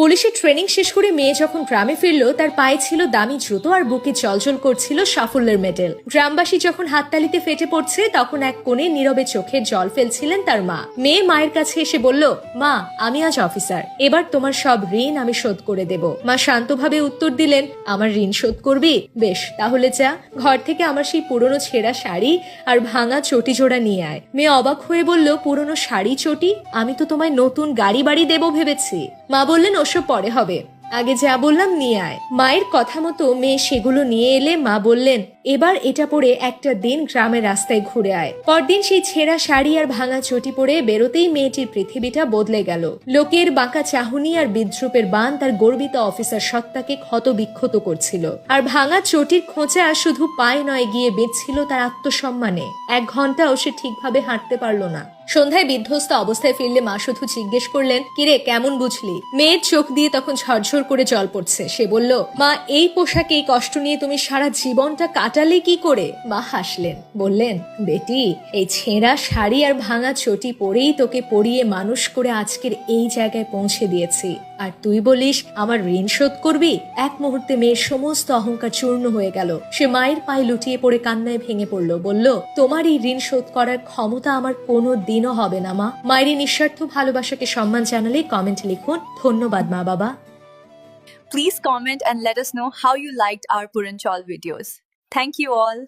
পুলিশের ট্রেনিং শেষ করে মেয়ে যখন গ্রামে ফিরল, তার পায়ে ছিল দামি জুতো আর বুকে জলজল করছিল সাফল্যের মেডেল। গ্রামবাসী যখন হাততালিতে ফেটে পড়ছে, তখন এক কোণে নীরবে চোখের জল ফেলছিলেন তার মা। মেয়ে মায়ের কাছে এসে বলল, মা, আমি আজ অফিসার, এবার তোমার সব ঋণ আমি শোধ করে দেব। মা শান্তভাবে উত্তর দিলেন, আমার ঋণ শোধ করবি? বেশ, তাহলে যা, ঘর থেকে আমার সেই পুরনো ছেঁড়া শাড়ি আর ভাঙা চটি জোড়া নিয়ে আয়। মেয়ে অবাক হয়ে বলল, পুরনো শাড়ি চটি? আমি তো তোমায় নতুন গাড়ি বাড়ি দেবো ভেবেছি। মা বললেন, ওসব পরে হবে, আগে যা বললাম নিয়ে আয়। মায়ের কথা মতো মেয়ে সেগুলো নিয়ে এলে মা বললেন, এবার এটা পরে একটা দিন গ্রামের রাস্তায় ঘুরে আয়। পরদিন সেই ছেঁড়া শাড়ি আর ভাঙা চটি পরে বেরোতেই মেয়েটির পৃথিবীটা বদলে গেল। লোকের বাঁকা চাহনি আর বিদ্রুপের বান তার গর্বিত অফিসার সত্তাকে ক্ষত বিক্ষত করছিল, আর ভাঙা চটির খোঁচা শুধু পায়ে নয়, গিয়ে বেঁধছিল তার আত্মসম্মানে। 1 ঘন্টাও সে ঠিকভাবে হাঁটতে পারল না। সন্ধ্যায় বিধ্বস্ত অবস্থায় ফিরলে মা শুধু জিজ্ঞেস করলেন, কিরে, কেমন বুঝলি? মেয়ের চোখ দিয়ে তখন ঝরঝর করে জল পড়ছে। সে বলল, মা, এই পোশাকে এই কষ্ট নিয়ে তুমি সারা জীবনটা কাটালে কি করে? মা হাসলেন, বললেন, বেটি, এই ছেঁড়া শাড়ি আর ভাঙা চটি পরেই তোকে পরিয়ে মানুষ করে আজকের এই জায়গায় পৌঁছে দিয়েছি, আর তুই বলিস আমার ঋণ শোধ করবি? এক মুহূর্তে মেয়ের সমস্ত অহংকার চূর্ণ হয়ে গেল। সে মায়ের পায়ে লুটিয়ে পড়ে কান্নায় ভেঙে পড়ল। বলল, তোমার এই ঋণ শোধ করার ক্ষমতা আমার কোনো দিনও হবে না মা। মায়ের নিঃস্বার্থ ভালোবাসাকে সম্মান জানালে কমেন্টে লিখুন, ধন্যবাদ মা বাবা। Please comment and let us know how you liked our Puranchal videos. Thank you all.